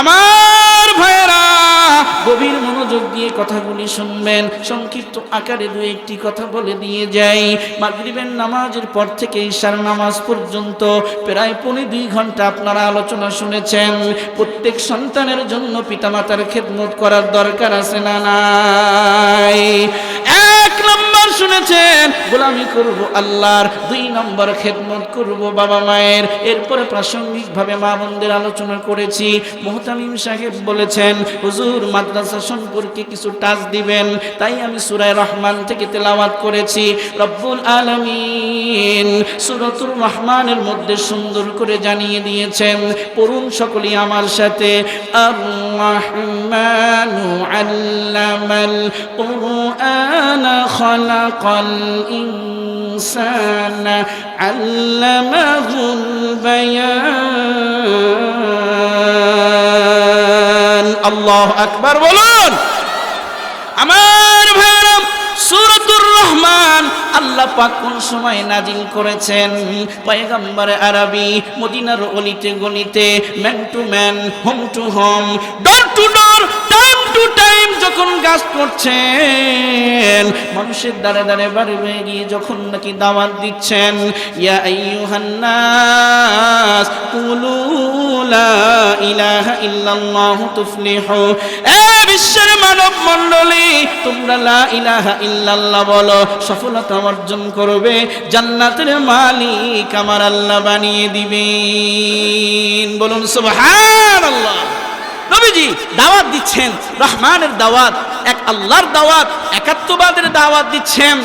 আমার ভাইরা গভীর মনোযোগ দিয়ে কথাগুলি শুনবেন। সংক্ষিপ্ত আকারে দু একটি কথা বলে দিয়ে যাই। মাগরিবের নামাজের পর থেকে ঈশার নামাজ পর্যন্ত প্রায় 2.25 ঘন্টা আপনারা আলোচনা শুনেছেন। প্রত্যেক সন্তানের জন্য পিতামাতার খেদমত করার দরকার আছে না নাই? 1 নম্বর শুনেছেন গোলামি করব আল্লাহর, 2 নম্বর খেদমত করব বাবা মায়ের। এরপরে প্রাসঙ্গিকভাবে মা বোনদের আলোচনা করেছি। মুহতামিম সাহেব বলেছেন হুজুর মাদ্রাসা সম্পর্কে কিছু টাচ দিবেন, তাই আমি সূরা রহমান থেকে তেলাওয়াত করেছি। রব্বুল আলামিন সূরাতুর রহমানের মধ্যে সুন্দর করে জানিয়ে দিয়েছেন, পড়ুন সকলেই আমার সাথে। আর রহমানু আল্লামাল কুরআনা খালাকাল ইনসানা আল্লামাহুল বায়ান। আল্লাহু আকবার বলুন। আমার ভাইরা সূরাতুর রহমান আল্লাহ পাক কোন সময় নাজিল করেছেন? পয়গম্বর আরবি মদিনার অলিতে গলিতে, man to man, home to home, door to door, time to time যখন কাজ করছেন, মানুষের দ্বারে দ্বারে বাড়ি বাড়ি গিয়ে যখন নাকি দাওয়াত দিচ্ছেন, ইয়া আইয়ুহান নাস কুলু লা ইলাহা ইল্লাল্লাহু তুফলিহু। এ বিশ্বের মানব মণ্ডলী, তোমরা লা ইলাহা ইল্লাল্লাহ বলো, সফলতা অর্জন করবে, জান্নাতের মালিক আমার আল্লাহ বানিয়ে দিবেন। বলুন সুবহানাল্লাহ। নবীজি দাওয়াত দিচ্ছেন, রহমানের দাওয়াত, এক আল্লাহর দাওয়াত, একাত্মবাদের দাওয়াত দিচ্ছেন।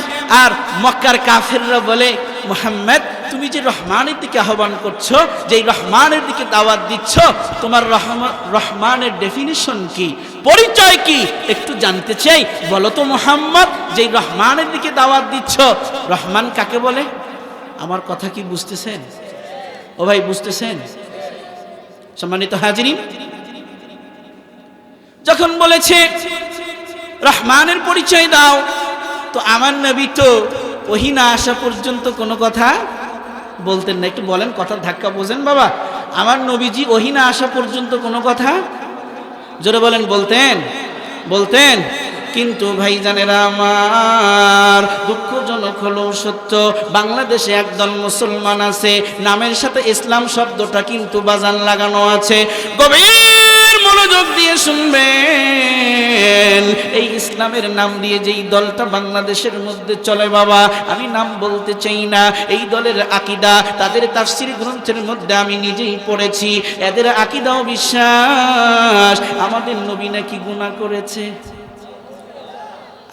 আর মক্কার কাফেররা বলে, মুহাম্মদ তুমি যে রহমানের দিকে আহ্বান করছো, যে রহমানের দিকে দাওয়াত দিচ্ছ, তোমার রহমানের ডেফিনিশন কি, পরিচয় কি, একটু জানতে চাই, বলো তো মুহাম্মদ, যে রহমানের দিকে দাওয়াত দিচ্ছ, রহমান কাকে বলে? আমার কথা কি বুঝতেছেন? ও ভাই বুঝতেছেন? সম্মানিত হাজিরিন, যখন বলেছে রহমানের পরিচয় দাও, তো আমার নবী তো ওহী না আসা পর্যন্ত কোনো কথা বলতেন না। একটু বলেন, কথার ধাক্কা বোঝেন বাবা। আমার নবীজি ওহী না আসা পর্যন্ত কোনো কথা, জোরে বলেন, বলতেন। কিন্তু ভাইজানেরা আমার, দুঃখজনক হলেও সত্য, বাংলাদেশে একদল মুসলমান আছে, নামের সাথে ইসলাম শব্দটা কিন্তু বাজান লাগানো আছে। গভীর মনোযোগ দিয়ে শুনবেন। এই ইসলামের নাম দিয়ে যেই দলটা বাংলাদেশের মধ্যে চলে বাবা, আমি নাম বলতে চাই না, এই দলের আকীদা, তাদের তাফসীর গ্রন্থের মধ্যে আমি নিজেই পড়েছি। এদের আকীদা ও বিশ্বাস আমাদের নবী নাকি গুনাহ করেছে।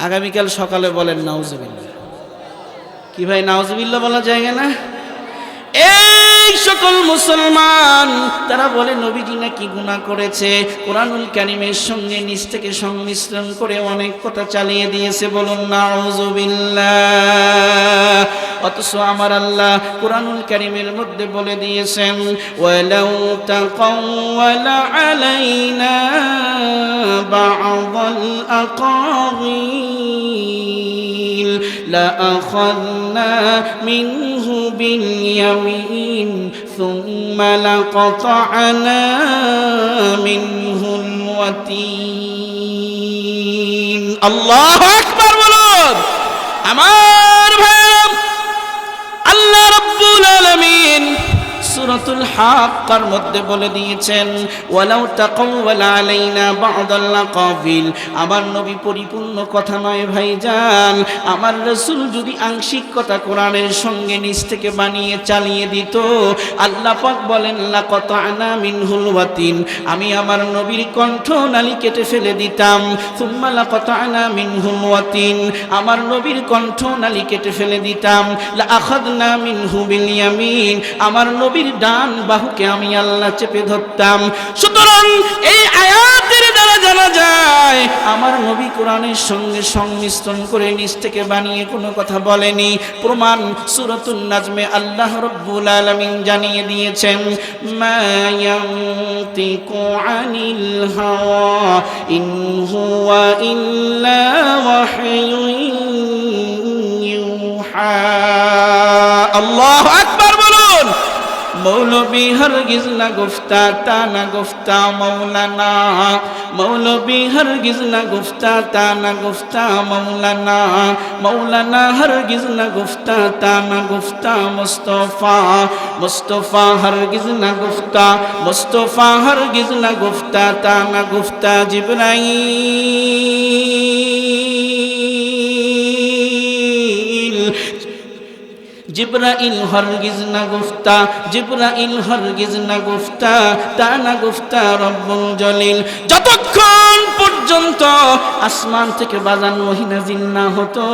আগামীকাল সকালে বলেন নাউজুবিল্লাহ। কি ভাই নাউজুবিল্লাহ বলা যায় না? এই সকল মুসলমান তারা বলে নবীজি নাকি গুনাহ করেছে, কোরআনুল কারীমের সঙ্গে নিজ থেকে সংমিশ্রণ করে অনেক কথা চালিয়ে দিয়েছে। বলুন নাউজুবিল্লাহ। অথচ আমার আল্লাহ কোরআনুল কারীমের মধ্যে বলে দিয়েছেন, ওয়ালাউ তাকাওয়ালা আলাইনা বা'দাল আকাওয়িল লাআখাযনা মিনহু বিল ইয়ামিন সুম্মা লাকাতা'না মিনহুল ওয়াতিন। আল্লাহু আকবার বলুন। আমার ভাইরা, আল্লাহ রাব্বুল আলামিন সূরাতুল হাক্কার মধ্যে বলে দিয়েছেন, ওয়ালাউ তাকাওয়ালা আলাইনা বা'দাল আকাবিল। আমার নবী পরিপূর্ণ কথা নয় ভাইজান, আমার রাসূল যদি আংশিক কথা কোরআনের সঙ্গে নিজ থেকে বানিয়ে চালিয়ে দিত, আল্লাহ পাক বলেন লাকাতা'না মিনহুল ওয়াতিন, আমি আমার নবীর কণ্ঠনালী কেটে ফেলে দিতাম। সুম্মা লাকাতা'না মিনহুল ওয়াতিন, আমার নবীর কণ্ঠনালী কেটে ফেলে দিতাম। লাআখাযনা মিনহু বিল ইয়ামিন, আমার নবীর ডান বাহুকে আমি আল্লাহ চেপে ধরতাম। সুতরাং এই আয়াতের দ্বারা জানা যায় আমার নবী কোরআনের সঙ্গে সংমিশ্রণ করে নিজ থেকে বানিয়ে কোনো কথা বলেনি। প্রমাণ সূরাতুন নাজমে আল্লাহ রাব্বুল আলামিন জানিয়ে দিয়েছেন, মা ইয়ানতিকু আনিল হাওয়া ইন হুয়া ইল্লা ওয়াহয়ুন ইউহা। আল্লাহু আকবার বলুন। মৌলবী मौलवी हरगिज न गुफ्ता ता न गुफ्ता मौलाना मौलवी हरगिज न गुफ्ता ता न गुफ्ता मौलाना मौलाना हरगिज न गुफ्ता ता न गुफ्ता मुस्तफा मुस्तफा हरगिज न गुफ्ता मुस्तफा हरगिज न गुफ्ता ता न गुफ्ता जिब्राईल जिब्राइल हरगिज न गुफ्ता जिब्राइल हरगिज न गुफ्ता ता न गुफ्ता रब्बुल जलील যতক্ষণ পর্যন্ত আসমান থেকে বাজান ওহী নাযিল না হতো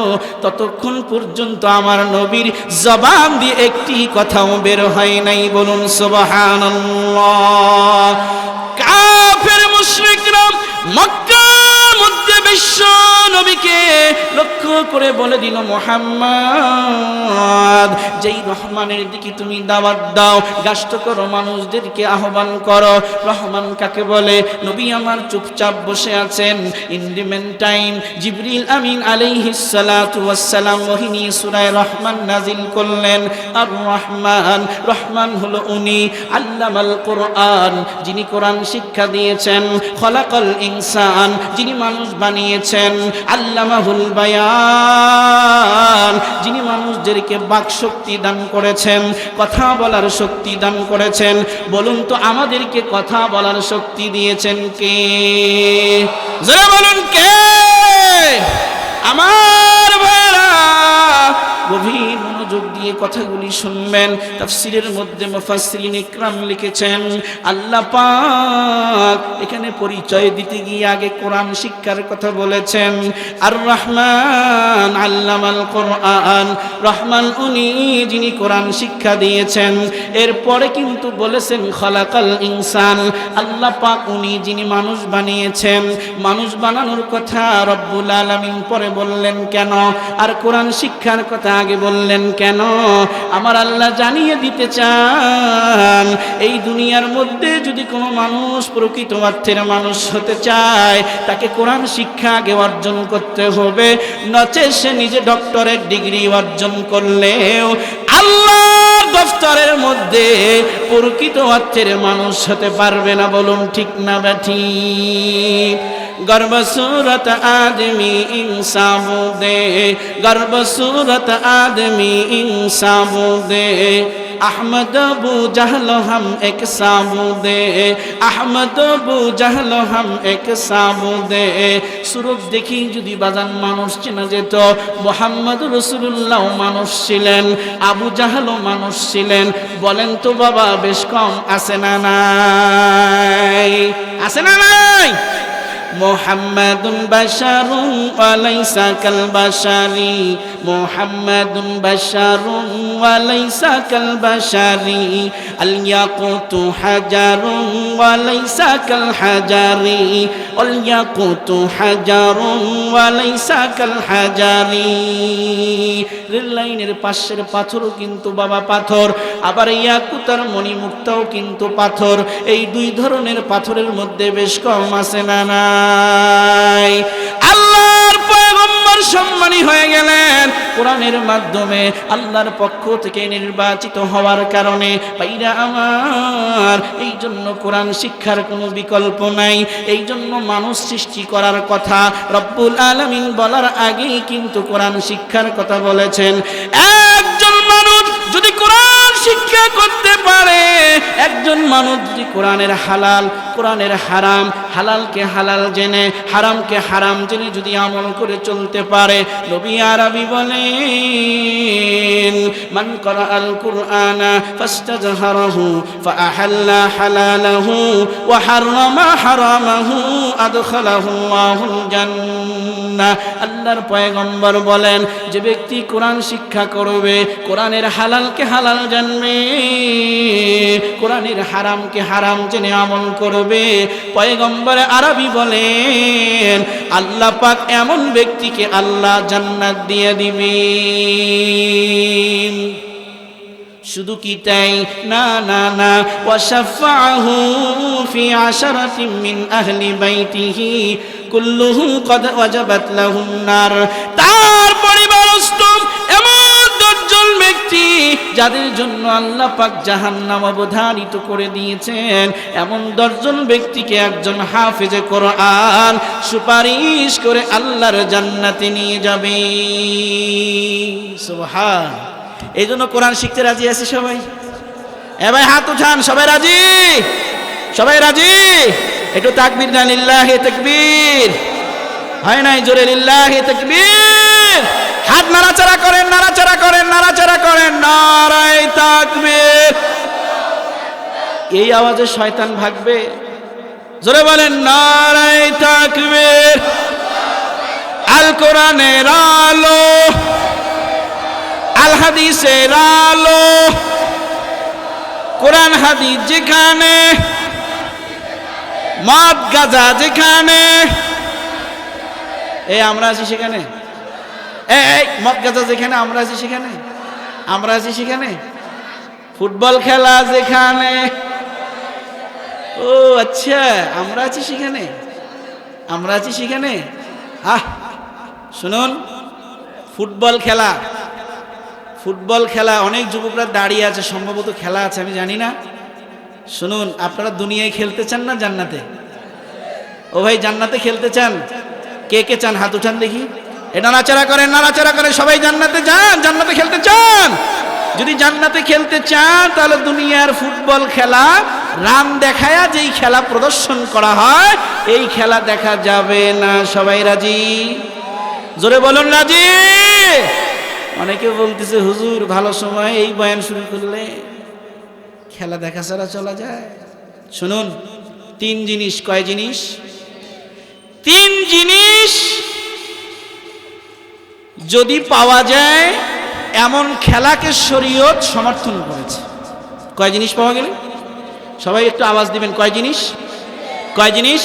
ততক্ষণ পর্যন্ত আমার নবীর জবান দিয়ে একটি কথাও বের হয় নাই বলুন সুবহানাল্লাহ কাফের মুশরিকরা মক্কার মধ্যে বিশ্ব নবীকে লক্ষ্য করে বলে দিল মুহাম্মদ যেই রহমানের দিকে তুমি দাওয়াত দাও গাষ্ট করো মানুষদেরকে আহ্বান করো রহমান কাকে বলে নবী আমার চুপচাপ বসে আছেন ইন দি মেন টাইম জিবরিল আমিন আলাইহিস সালাতু ওয়াস সালাম ওহী নিয়ে সূরা রহমান নাজিল করলেন আর রহমান রহমান হলো উনি আল্লামাল কোরআন যিনি কোরআন শিক্ষা দিয়েছেন খলাকাল ইনসান যিনি মানুষ বানিয়েছেন আল্লামাহুল বায়ান যিনি মানুষদেরকে বাক শক্তি দান করেছেন কথা বলার শক্তি দান করেছেন বলুন তো আমাদেরকে কথা বলার শক্তি দিয়েছেন কে যারা বলুন কে আমার ভাইরা গভীর মনোযোগ দিয়ে কথাগুলি শুনবেন তাফসীরের মধ্যে মুফাসসিরিন ইকরাম লিখেছেন আল্লাহ পাক এখানে পরিচয় দিতে গিয়ে আগে কোরআন শিক্ষার কথা বলেছেন আর রহমান আল্লামাল কোরআন রহমান উনি যিনি কোরআন শিক্ষা দিয়েছেন এরপরে কিন্তু বলেছেন খলাকাল ইনসান আল্লাহ পাক উনি যিনি মানুষ বানিয়েছেন মানুষ বানানোর কথা রব্বুল আলামিন পরে বললেন কেন আর কোরআন শিক্ষার কথা আগে বললেন কেন আমার আল্লাহ জানিয়ে দিতে চান এই দুনিয়ার মধ্যে যদি কোনো মানুষ প্রকৃত অর্থের মানুষ হতে চায় তাকে কোরআন শিক্ষা আগে অর্জন করতে হবে নচেত সে নিজে ডক্টরেট ডিগ্রি অর্জন করলেও আল্লাহর দফতরের মধ্যে প্রকৃত অর্থের মানুষ হতে পারবে না বলুন ঠিক না ঠিক गर्भ सूरत आदमी इंसान दे गर्भ सूरत आदमी इंसान दे अहमद अबू जहल हम एक साबुदे अहमद अबू जहल हम एक साबुदे सूरत देखी যদি বাজান মানুষ চেনা যেত মুহাম্মদ রাসূলুল্লাহ মানুষ ছিলেন আবু জাহলও মানুষ ছিলেন বলেন তো বাবা বেশ কম আছে না নাই আছে না নাই محمد بشر وليس كالبشر محمد بشر وليس كالبشر الياقوت حجر وليس كالحجر الياقوت حجر وليس كالحجر রেল লাইনের পাশের পাথরও কিন্তু বাবা পাথর আবার ইয়াকুত আর মণিমুক্তাও কিন্তু পাথর এই দুই ধরনের পাথরের মধ্যে বেশ কম আছে না নাই আল্লাহর পয়গম্বর সম্মানী হয়ে গেলেন কোরআনের মাধ্যমে আল্লাহর পক্ষ থেকে নির্বাচিত হওয়ার কারণে ভাইরা আমার এই জন্য কোরআন শিক্ষার কোনো বিকল্প নাই এই জন্য মানুষ সৃষ্টি করার কথা রব্বুল আলামিন বলার আগেই কিন্তু কোরআন শিক্ষার কথা বলেছেন একজন মানুষ যদি কোরআন শিক্ষা করতে পারে একজন মানুষ যদি কোরআনের হালাল কোরআনের হারাম হালালকে হালাল জেনে হারামকে হারাম জেনে যদি আমল করে চলতে পারে নবী আরবি বলেন মান ক্বারাআল কুরআনা ফাস্তাজহারাহু ফাআহাল্লা হালালাহু ওয়া হারামা হারামাহু আদখালাহু আল্লাহুল জান্নাহ আল্লাহর পয়গম্বর বলেন যে ব্যক্তি কোরআন শিক্ষা করবে কোরআনের হালালকে হালাল জানবে কোরআনের হারামকে হারাম জেনে আমল করবে পয়গম্বর আরবি বলেন আল্লাহ পাক এমন ব্যক্তিকে আল্লাহ জান্নাত দিয়ে দিবেন শুধু কি তাই না না না ওয়াশাফাহু ফি আশরাতিন মিন আহলি বাইতিহি কুল্লুহুম কদ ওয়াজাবাত লাহুন নার তার পরিবারস্থ এমন 10 জন ব্যক্তি যাদের জন্য আল্লাহ পাক জাহান্নাম অবধারিত করে দিয়েছেন, এমন 10 জন ব্যক্তিকে একজন হাফেজে কোরআন সুপারিশ করে আল্লাহর জান্নাতে নিয়ে যাবে। সুবহান। এই জন্য কোরআন শিখতে রাজি আছে সবাই? এ ভাই হাত উঠান, সবাই রাজি? সবাই রাজি? একটু তাকবীর না, লিল্লাহি তাকবীর। হয় নাই জোরে লিল্লাহি তাকবীর। হাত নাড়াচাড়া করেন, নাড়াচাড়া করেন, নাড়াচাড়া করেন, নারায়ে তাকবীর। এই আওয়াজে শয়তান ভাগবে? জোরে বলেন নারায়ে তাকবীর। আল কোরআনের আলো, আল হাদিসের আলো, কোরআন হাদিস যেখানে, মদ গাঁজা যেখানে, এই আমরা আছি সেখানে। এই মদ গাঁজা যেখানে, আমরা আছি সেখানে। আমরা আছি সেখানে। ফুটবল খেলা যেখানে, ও আচ্ছা, আমরা আছি সেখানে। আমরা আছি সেখানে। শুনুন, ফুটবল খেলা, ফুটবল খেলা, অনেক যুবকরা দাঁড়িয়ে আছে, সম্ভবত খেলা আছে, আমি জানি না। শুনুন, আপনারা দুনিয়ায় খেলতে চান না জান্নাতে? ও ভাই, জান্নাতে খেলতে চান? কে কে চান? হাত উঠান দেখি। এটা নাড়াচাড়া করেন, নাড়াচাড়া করেন, সবাই জান্নাতে যান, জান্নাতে খেলতে চান? যদি জান্নাতে খেলতে চান তাহলে দুনিয়ার ফুটবল খেলা, রান দেখায়া যেই খেলা প্রদর্শন করা হয়, এই খেলা দেখা যাবে না। সবাই রাজি? জোরে বলুন রাজি? অনেকে বলতেছে হুজুর ভালো সময় এই বয়ান শুরু করলে খেলা দেখা ছাড়া চলা যায়। শুনুন, 3 জিনিস। কয় জিনিস? 3 জিনিস যদি পাওয়া যায়, এমন খেলাকে শরীয়ত সমর্থন করেছে। কয় জিনিস পাওয়া গেলে? সবাই একটু আওয়াজ দিবেন। কয় জিনিস? কয় জিনিস?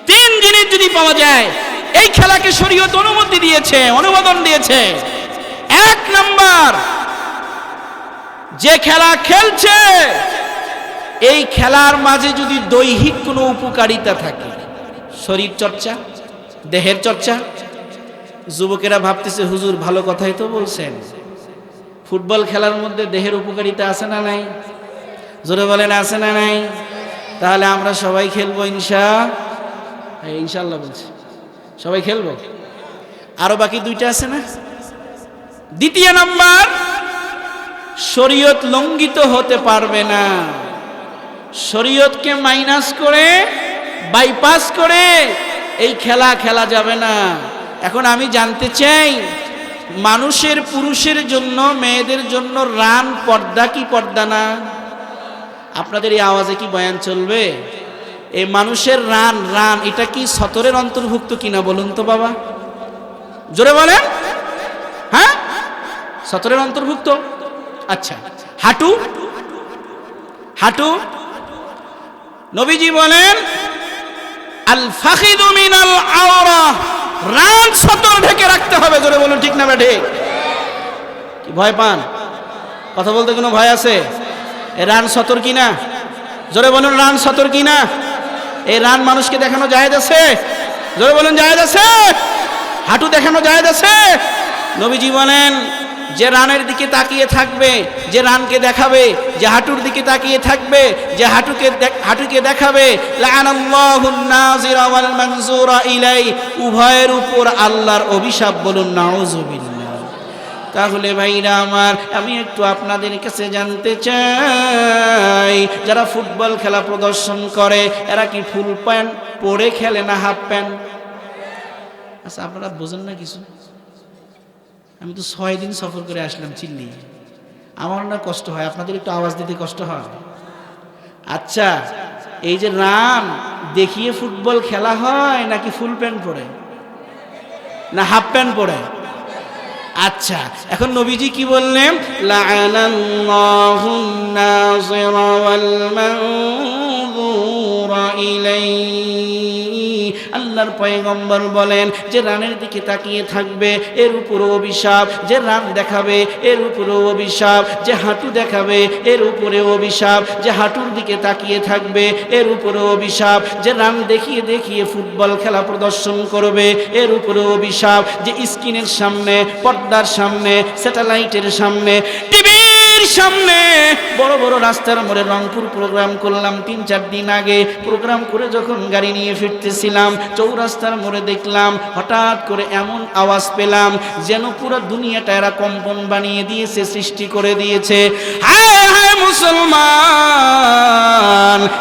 3 জিনিস যদি পাওয়া যায়, এই খেলাকে শরীয়ত অনুমতি দিয়েছে, অনুমোদন দিয়েছে। 1 নাম্বার, যে খেলা খেলছে এই খেলার মাঝে যদি দৈহিক কোনো উপকারিতা থাকে, শরীর চর্চা, দেহের চর্চা। যুবকেরা ভাবতেছে হুজুর ভালো কথাই তো বলছেন, ফুটবল খেলার মধ্যে দেহের উপকারিতা আছে না নাই? জোরে বলেন আছে না নাই? তাহলে আমরা সবাই খেলবো ইনশাআল্লাহ বলছি, সবাই খেলবো। আরো বাকি 2টা আছে না? 2 নাম্বার, শরীয়ত লঙ্ঘিত হতে পারবে না। শরীয়তকে মাইনাস করে, বাইপাস করে এই খেলা খেলা যাবে না। এখন আমি জানতে চাই, মানুষের, পুরুষের জন্য, মেয়েদের জন্য রান পর্দা কি পর্দা না? আপনাদের এই আওয়াজে কি বয়ান চলবে? এই মানুষের রান, রান এটা কি সতরের অন্তর্ভুক্ত কিনা বলুন তো বাবা? জোরে বলেন। হ্যাঁ, সতরের অন্তর্ভুক্ত। আচ্ছা, হাঁটু, হাঁটু, নবীজি বলেন আল ফাখিদু মিনাল আওরা, রান সতর ঢেকে রাখতে হবে। জোরে বলুন ঠিক না বেঠে? কি ভয় পান? কথা বলতে কোনো ভয় আছে? এ রান সতর কিনা? জোরে বলুন রান সতর কিনা? এই রান মানুষকে দেখানো জায়েজ আছে? জোরে বলুন জায়েজ আছে? হাঁটু দেখানো জায়েজ আছে? নবীজি বলেন যে রানের দিকে তাকিয়ে থাকবে, যে রানকে দেখাবে, যে হাঁটুর দিকে তাকিয়ে থাকবে, যে হাঁটুকে দেখাবে, লাআনাল্লাহুন নাযিরা ওয়াল মানযুরা ইলাই, উভয়ের উপর আল্লাহর অভিশাপ। বলুন নাউযুবিল্লাহ। তাহলে ভাইরা আমার, আমি একটু আপনাদের কাছে জানতে চাই, যারা ফুটবল খেলা প্রদর্শন করে এরা কি ফুল প্যান্ট পরে খেলে না হাফ প্যান্ট? আচ্ছা, আপনারা বোঝেন না কিছু? আমি তো 6 দিন সফর করে আসলাম চিল্লি, আমার না কষ্ট হয়, আপনাদের একটু আওয়াজ দিতে কষ্ট হয়? আচ্ছা, এই যে রান দেখিয়ে ফুটবল খেলা হয় নাকি ফুল প্যান্ট পরে না হাফ প্যান্ট পরে? আচ্ছা, এখন নবীজি কি বললেন? লাআনাল্লাহুন নাযিরা ওয়াল মানযুরা ইলাইহি, আল্লাহর পয়গম্বর বলেন যে রানের দিকে তাকিয়ে থাকবে এর উপরও অভিশাপ, যে রান দেখাবে এর উপরও অভিশাপ, যে হাঁটু দেখাবে এর উপরেও অভিশাপ, যে হাঁটুর দিকে তাকিয়ে থাকবে এর উপরেও অভিশাপ, যে রান দেখিয়ে দেখিয়ে ফুটবল খেলা প্রদর্শন করবে এর উপরেও অভিশাপ, যে স্ক্রিনের সামনে, পর্দার সামনে, স্যাটেলাইটের সামনে, টিভি নবীর সামনে বড় বড় রাস্তার মোড়ে রংপুর প্রোগ্রাম করলাম 3-4 দিন আগে। প্রোগ্রাম করে যখন গাড়ি নিয়ে ফিরতেছিলাম, চৌরাস্তার মোড়ে দেখলাম হঠাৎ করে এমন আওয়াজ পেলাম যেন পুরো দুনিয়াটা এরা কম্পন বানিয়ে দিয়েছে, সৃষ্টি করে দিয়েছে। হায় হায় মুসলমান!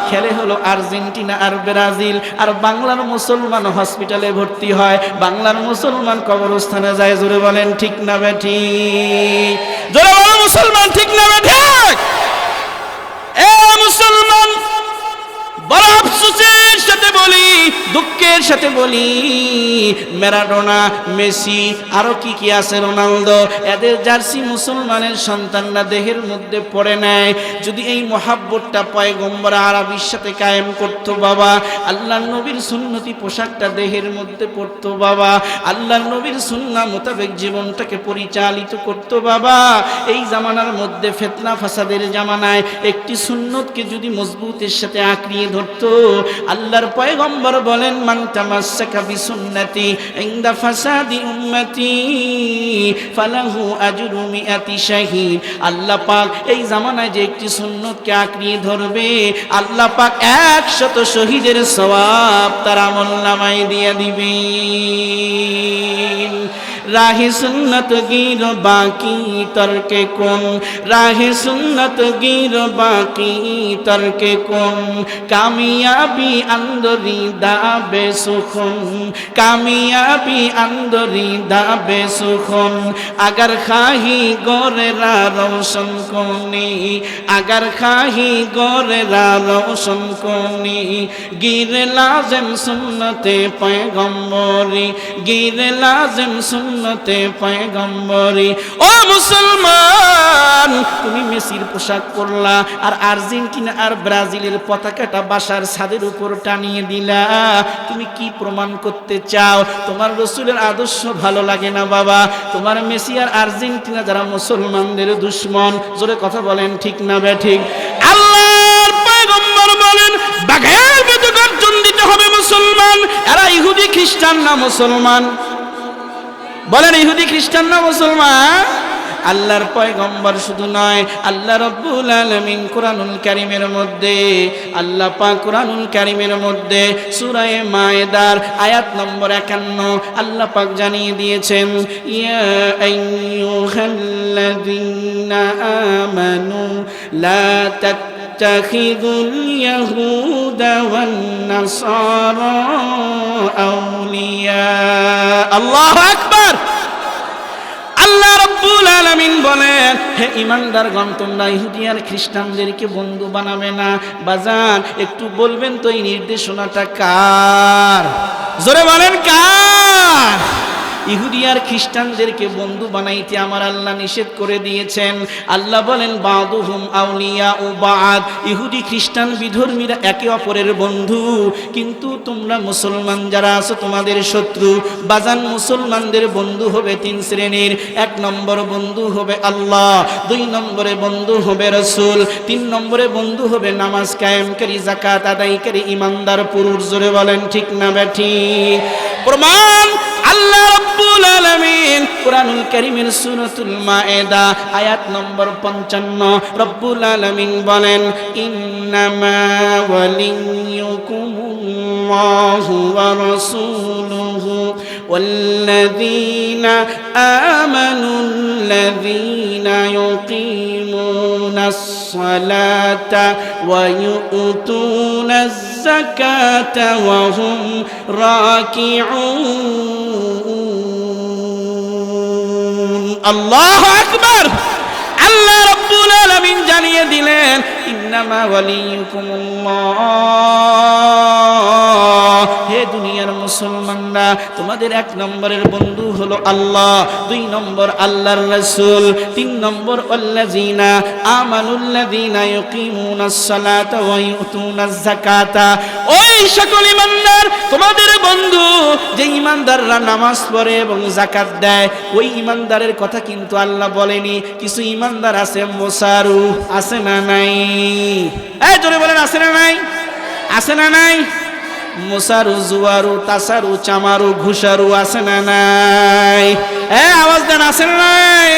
খেলে হলো আর্জেন্টিনা আর ব্রাজিল, আর বাংলার মুসলমান হসপিটালে ভর্তি হয়, বাংলার মুসলমান কবরস্থানে যায়। জোরে বলেন ঠিক না বেঠিক? জোরে বলেন মুসলমান ঠিক না বেঠিক? এ মুসলমান, বড় আফসোসের সাথে বলি, দুঃখের সাথে বলি, ম্যারাডোনা, মেসি, আরো কি কি আছে, রোনালদো, এদের জার্সি মুসলমানের সন্তানরা দেহের মধ্যে পড়ে নেয়। যদি এই মহাব্বতটা পয়গম্বর আরবির সাথে কায়েম করতো বাবা, আল্লাহর নবীর সুন্নতি পোশাকটা দেহের মধ্যে পড়তো বাবা, আল্লাহর নবীর সুন্নাহ মোতাবেক জীবনটাকে পরিচালিত করতো বাবা, এই জামানার মধ্যে ফিতনা ফাসাদের জামানায় একটি সুন্নতকে যদি মজবুতের সাথে আঁকড়িয়ে ধরতো, আল্লাহর পয়গম্বর বলেন মান তামাসসাকা বিসুন্নতি ইনদা ফাসাদি উম্মতি ফালাহু আজরু মিআতি শাহীদ। আল্লাহ পাক এই জামানায় যে একটি সুন্নতকে আঁকড়িয়ে ধরবে, আল্লাহ পাক 100 শহীদের সওয়াব তার আমলনামায় দিয়ে দিবেন। রাহে সুন্নত গির বাকি তরকে কোন, রাহে সুন্নত গির বাকি তরকে কোন, কামিয়াবি আন্দরি দাবে সুখন, কামিয়াবি আন্দরি দাবে সুখন, अगर खाही गोरेरा रोशन कोनी, अगर खाही गोरेरा रोशन कोनी, गिर लाजिम सुन्नते पैगम्बरी, गिर लाजिम সুন্নতে পয়গম্বরী। ও মুসলমান, তুমি মেসির পোশাক পরলা আর আর্জেন্টিনা আর ব্রাজিলের পতাকাটা বাসার ছাদের উপর টানিয়ে দিলা, তুমি কি প্রমাণ করতে চাও? তোমার রাসূলের আদর্শ ভালো লাগে না বাবা? তোমার মেসি আর আর্জেন্টিনা যারা মুসলমানদের দুশমন, জোরে কথা বলেন ঠিক না বেঠিক? আল্লাহর পয়গম্বর বলেন বাঘের মতো গর্জন দিতে হবে মুসলমান। এরা ইহুদি খ্রিস্টান না মুসলমান? বলেন ইহুদি খ্রিস্টান না মুসলমান? আল্লাহর পয়গম্বর শুধু নয়, আল্লাহ রাব্বুল আলামিন কোরআনুল কারীমের মধ্যে, আল্লাহ পাক কোরআনুল কারীমের মধ্যে সূরা মায়েদার আয়াত নম্বর 51 আল্লাহ পাক জানিয়ে দিয়েছেন, ইয়া আইয়ুহাল্লাযীনা আমানু লা তাত্তাখিযুল ইয়াহুদা ওয়ান নাসারা আউলিয়া। আল্লাহু আকবার। আল্লাহ রাব্বুল আলামিন বলেন, হে ঈমানদারগণ, তোমরা ইহুদি আর খ্রিস্টানদেরকে বন্ধু বানাবে না। বাজান একটু বলবেন তো এই নির্দেশনাটা কার? জোরে বলেন কার? ইহুদি আর খ্রিস্টানদেরকে বন্ধু বানাইতে আমার আল্লাহ নিষেধ করে দিয়েছেন। আল্লাহ বলেন বাদুহুম আউলিয়া ও বাদ, ইহুদি খ্রিস্টান বিধর্মীরা একে অপরের বন্ধু, কিন্তু তোমরা মুসলমান যারা আছো তোমাদের শত্রু। বাজান মুসলমানদের বন্ধু হবে 3 শ্রেণীর। 1 নম্বর বন্ধু হবে আল্লাহ, 2 নম্বরে বন্ধু হবে রাসূল, 3 নম্বরে বন্ধু হবে নামাজ কায়েমকারী, যাকাত আদায়কারী ঈমানদার পুরুষ। জোরে বলেন ঠিক না বেঠিক? প্রমাণ আল্লাহ রাব্বুল আলামিন কোরআনুল কারীমের সূরাতুল মায়েদা আয়াত নম্বর 55 রব্বুল আলামিন বলেন, ইন্নামা ওয়ালিয়্যুকুমুল্লাহু ওয়া রাসূলুহু ওয়াল্লাযীনা আমানুল্লাযীনা ইউকিমুনাস সালাতা ওয়া ইউতুনাজ যাকাতা ওয়া হুম রাকিউন। আল্লাহু আকবার। আল্লাহ রাব্বুল আলামিন জানিয়ে দিলেন, ইন্নামা ওয়ালিয়্যুকুমুল্লাহ, হে দুনিয়ার মুসলমানরা, তোমাদের 1 নম্বরের বন্ধু হলো আল্লাহ, 2 নম্বর আল্লাহর রাসূল, 3 নম্বর আল্লাযীনা আমানুল্লাযীনা ইউকিমুনাস সালাতা ওয়া ইউতুনাজ যাকাতা। ওই সকল ঈমানদার তোমাদের বন্ধু যে ঈমানদাররা নামাজ পড়ে এবং যাকাত দেয়। ওই ঈমানদারের কথা কিন্তু আল্লাহ বলেনি। কিছু ঈমানদার আছে মোসারু, আছে না নাই? এই জোরে বলেন আছে না নাই? আছে না নাই? মোসারু, জুয়ারু, তাসারু, চামারু, ঘুষারু, আছে না নাই? আওয়াজ দেন আছে না নাই?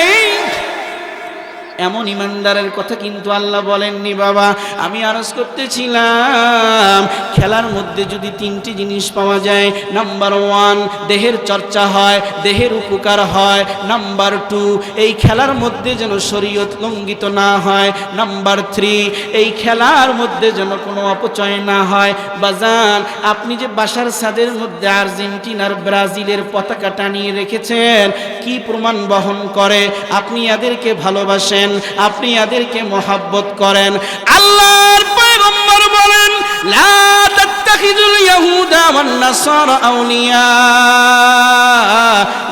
এমন ইমানদারের কথা কিন্তু আল্লাহ বলেননি বাবা। আমি আরজ করতেছিলাম খেলার মধ্যে যদি তিনটি জিনিস পাওয়া যায়, নাম্বার 1 দেহের চর্চা হয়, দেহের উপকার হয়, নাম্বার 2 এই খেলার মধ্যে যেন শরীয়ত লঙ্ঘিত না হয়, নাম্বার 3 এই খেলার মধ্যে যেন কোনো অপচয় না হয়। বাজান, আপনি যে বাসার ছাদের মধ্যে আর্জেন্টিনার ব্রাজিলের পতাকা টানিয়ে রেখেছেন, কি প্রমাণ বহন করে? আপনি এদেরকে ভালোবাসেন, আপনি এদেরকে মহব্বত করেন। আল্লাহর পয়গম্বর বলেন, লা তাত্তাখিযুল ইয়াহুদা ওয়ান নাসারা আউলিয়া,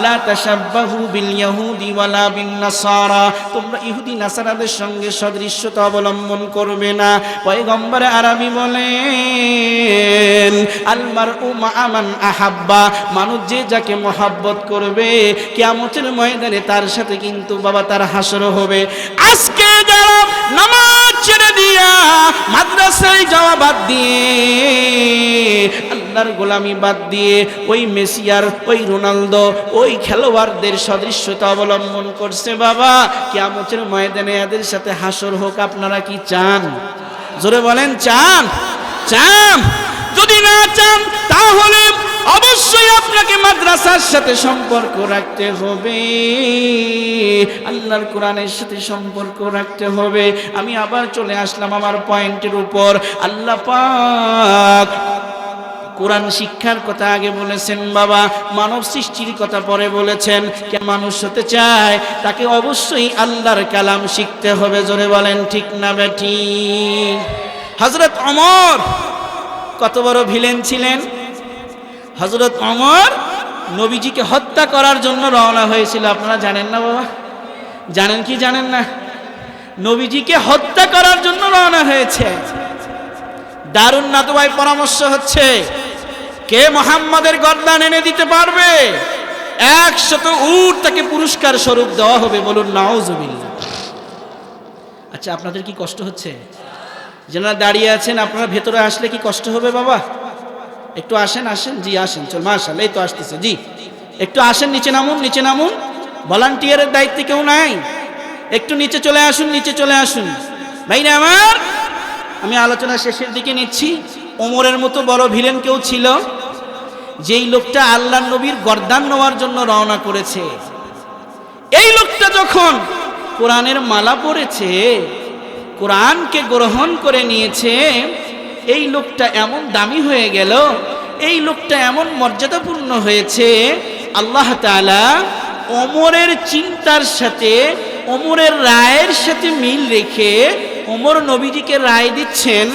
লা তাশাব্বাহু বিল ইয়াহুদি ওয়ালা বিন নাসারা। তোমরা ইহুদি নাসারাদের সঙ্গে সদৃশ্যতা অবলম্বন করবে না। পয়গম্বর আরবি বলেন, আল মারউ মা মান আহাব্বা, মানুষ যে যাকে মহব্বত করবে কিয়ামতের ময়দানে তার সাথে কিন্তু বাবা তার হাসর হবে। আজকে যারা নামাজ ছেড়ে দিয়া মাদ্রাসায় যাওয়া বাদ দিয়ে আল্লাহর গোলামি বাদ দিয়ে ওই মেসি আর ওই রোনালদো ওই খেলোয়াড়দের সদৃশ্যতা অবলম্বন করছে, বাবা কিয়ামতের ময়দানে এদের সাথে হাসর হোক, আপনারা কি চান? জোরে বলেন, চান? চান? যদি না চান তাহলে অবশ্যই আপনাকে মাদ্রাসার সাথে সম্পর্ক রাখতে হবে, আল্লাহর কোরআনের সাথে সম্পর্ক রাখতে হবে। আমি আবার চলে আসলাম আমার পয়েন্টের উপর। আল্লাহ পাক কোরআন শিক্ষার কথা আগে বলেছেন বাবা, মানব সৃষ্টির কথা পরে বলেছেন। কে মানুষ হতে চায় তাকে অবশ্যই আল্লাহর কালাম শিখতে হবে। জোরে বলেন ঠিক না বেঠিক? হযরত ওমর কত বড় ভিলেন ছিলেন! হযরত ওমর নবীজিকে হত্যা করার জন্য রওনা হয়েছিল। আপনারা জানেন না বাবা? জানেন কি জানেন না? নবীজিকে হত্যা করার জন্য রওনা হয়েছে। দারুন নাদওয়ায় পরামর্শ হচ্ছে, কে মুহাম্মাদের গর্দান এনে দিতে পারবে? 100 উট তাকে পুরস্কার স্বরূপ দেওয়া হবে। বলুন নাউজুবিল্লাহ। আচ্ছা, আপনাদের কি কষ্ট হচ্ছে? যারা দাঁড়িয়ে আছেন আপনারা ভেতরে আসলে কি কষ্ট হবে বাবা? একটু আসেন, আসেন। জি আসেন, চল মাশাআল্লাহ, এই তো আসতেছে। জি একটু আসেন, নিচে নামুন, নিচে নামুন। ভলান্টিয়ারের দায়িত্বে কেউ নাই, একটু নিচে চলে আসুন, নিচে চলে আসুন। ভাইরা আমার, আমি আলোচনা শেষের দিকে নিচ্ছি। ওমরের মতো বড় ভিলেন কেউ ছিল, যেই লোকটা আল্লাহর নবীর গর্দান নেওয়ার জন্য রওনা করেছে। এই লোকটা যখন কোরআনের মালা পড়েছে, কোরআনকে গ্রহণ করে নিয়েছে, এই লোকটা এমন দামি হয়ে গেল, এই লোকটা এমন মর্যাদাপূর্ণ হয়েছে, আল্লাহ তাআলা ওমরের চিন্তার সাথে ওমরের রায়ের সাথে মিল রেখে ওমর নবীজিকে রায় দিচ্ছেন,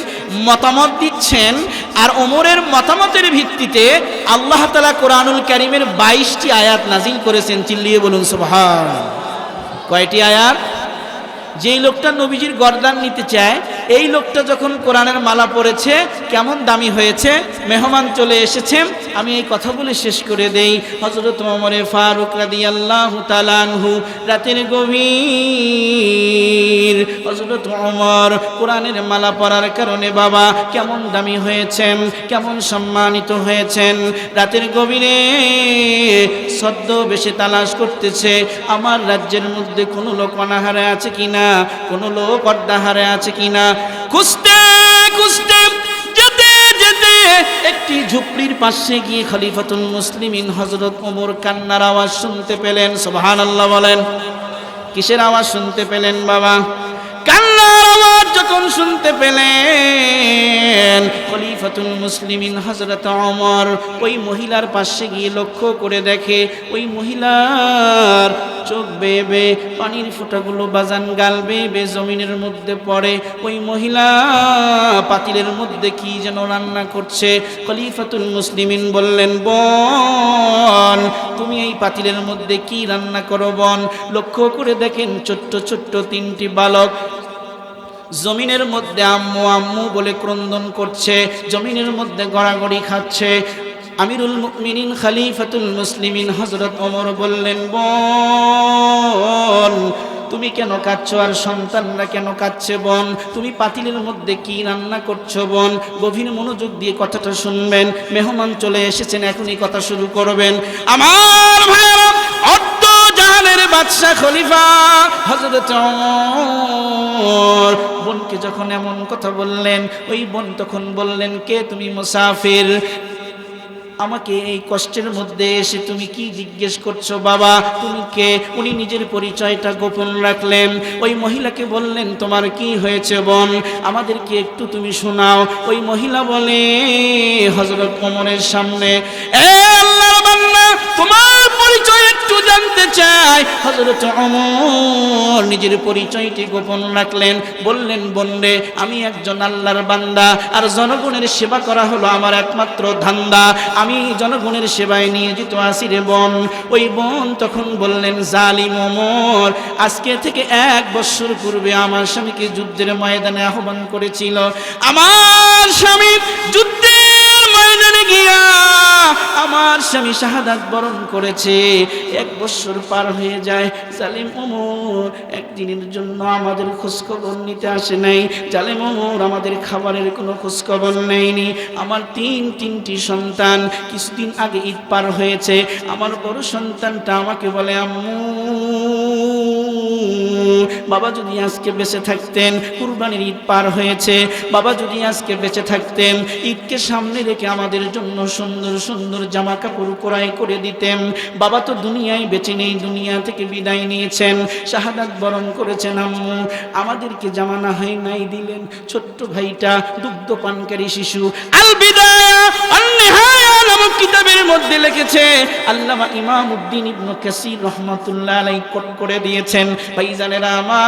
মতামত দিচ্ছেন। আর ওমরের মতামতের ভিত্তিতে আল্লাহ তাআলা কোরআনুল কারীমের 22টি আয়াত নাজিল করেছেন। চিল্লিয়ে বলুন সুবহান। কয়টি আয়াত? যেই লোকটা নবীজির গর্দান নিতে চায়, এই লোকটা যখন কোরআনের মালা পড়েছে, কেমন দামি হয়েছে। মেহমান চলে এসেছেন, আমি এই কথা বলে শেষ করে দেই। হযরত ওমর ফারুক রাদিয়াল্লাহু তাআলা আনহু রাতের গভীর হযরত ওমর কোরআনের মালা পরার কারণে বাবা কেমন দামি হয়েছেন, কেমন সম্মানিত হয়েছেন। রাতের গভীরে সদ্য বেশে তালাশ করতেছে, আমার রাজ্যের মধ্যে কোনো লোক অনাহারে আছে কিনা, কোন লোক অর্ধাহারে আছে কিনা। খুঁজতে খুঁজতে যেতে যেতে একটি ঝুপড়ির পাশে গিয়ে খলিফাতুল মুসলিমিন হযরত ওমর কান্নার আওয়াজ শুনতে পেলেন। সুবহানাল্লাহ বলেন। কিসের আওয়াজ শুনতে পেলেন বাবা? কান্নার আওয়াজ যখন শুনতে পেলেন, খলিফাতুল মুসলিমিন হযরত ওমর ওই মহিলার পাশে গিয়ে লক্ষ্য করে দেখে, ওই মহিলার চোখ বেয়ে বেয়ে পানির ফোঁটাগুলো বাজান গাল বেয়ে বেয়ে জমিনের মধ্যে পড়ে। ওই মহিলা পাতিলের মধ্যে কি যেন রান্না করছে। খলিফাতুল মুসলিমিন বললেন, বোন তুমি এই পাতিলের মধ্যে কি রান্না করো বোন? লক্ষ্য করে দেখেন ছোট্ট ছোট্ট 3টি বালক জমিনের মধ্যে আম্মু আম্মু বলে ক্রন্দন করছে, জমিনের মধ্যে গড়াগড়ি খাচ্ছে। আমিরুল মুমিনিন খলিফাতুল মুসলিমিন হযরত ওমর বললেন, বোন তুমি কেন কাঁদছো আর সন্তানরা কেন কাঁদছে বোন? তুমি পাতিলের মধ্যে কি রান্না করছো বোন? গভীর মনোযোগ দিয়ে কথাটা শুনবেন। মেহমান চলে এসেছেন, এখনই কথা শুরু করবেন। আমার ভাইরা, অর্ধ জাহানের বাদশাহ খলিফা হযরত ওমর বোনকে যখন এমন কথা বললেন, ওই বোন তখন বললেন, কে তুমি? মুসাফির। আমাকে এই কষ্টের মধ্যে এসে তুমি কি জিজ্ঞেস করছো বাবা, তুমি কে? উনি নিজের পরিচয়টা গোপন রাখলেন। ওই মহিলাকে বললেন, তোমার কি হয়েছে বোন, আমাদেরকে একটু তুমি শোনাও। ওই মহিলা বলে হযরত ওমরের সামনে, এ আল্লাহর বান্দা, তোমার পরিচয় একটু জানতে চাই। হযরত ওমর নিজের পরিচয়টি গোপন রাখলেন, বললেন, বোন রে, আমি একজন আল্লাহর বান্দা, আর জনগণের সেবা করা হলো আমার একমাত্র ধান্দা। আমি জনগণের সেবায় নিয়োজিত আছি রে বোন। ওই বোন তখন বললেন, জালিম ওমর আজকে থেকে 1 বছর পূর্বে আমার স্বামীকে যুদ্ধের ময়দানে আহ্বান করেছিল। আমার স্বামী যুদ্ধের ময়দানে গিয়া আমার স্বামী শাহাদাত বরণ করেছে। 1 বছর পার হয়ে যায়, জালিম ওমর একদিনের জন্য আমাদের খোঁজখবর নিতে আসে নাই। জালিম ওমর আমাদের খাবারের কোনো খোঁজখবর নেয়নি। আমার তিনটি সন্তান, কিছুদিন আগে ঈদ পার হয়েছে, আমার বড় সন্তানটা আমাকে বলে, আম্মু বাবা যদি আজকে বেঁচে থাকতেন, কুরবানির ঈদ পার হয়েছে, বাবা যদি আজকে বেঁচে থাকতেন, ঈদকে সামনে রেখে আমাদের জন্য সুন্দর সুন্দর জামা কাপড় ক্রয় করে দিতেন। বাবা তো দুনিয়ায় বেঁচে নেই, দুনিয়া থেকে বিদায় নিয়েছেন, শাহাদাত বরণ করেছেন। আম্মু আমাদেরকে জামা না হয় নাই দিলেন। ছোট্ট ভাইটা দুগ্ধ পানকারী শিশু। আল বিদায়া ওয়ান নিহায়া নামক কিতাবের মধ্যে লিখেছে, আল্লামা ইমাম উদ্দিন ইবনে কাসির রাহমাতুল্লাহ আলাইহি কোট করে দিয়েছেন। ভাইজানেরা আমার,